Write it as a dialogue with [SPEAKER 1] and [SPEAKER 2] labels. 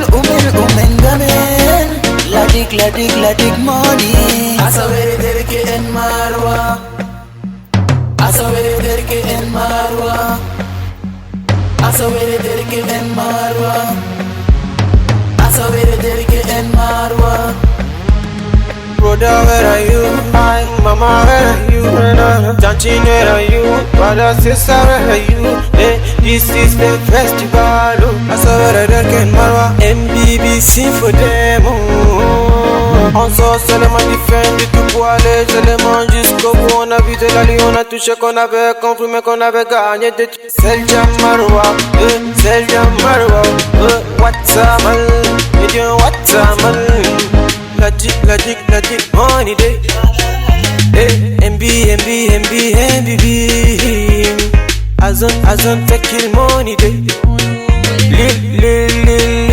[SPEAKER 1] Umen gamen. Ladik money. Asa vere derke en marwa. Asa vere derke en marwa. Asa vere derke en marwa. Asa vere derke en marwa.
[SPEAKER 2] Brother, where are you? Hi, mama, where are you? Janchin, where are you? Brother, sister, where are you? Hey, this is the festival. Asa where there can marwa. MBB sing for them. On sort seulement défendre tout pour aller seulement jusqu'au bout. On a visé la ligne, on a touché qu'on avait compris mais qu'on avait gagné de tout. Selja Marwa, Selja Marwa, what's up man? What's up man? Ladik, money day. MBB. Azon, take kill money day. Lil.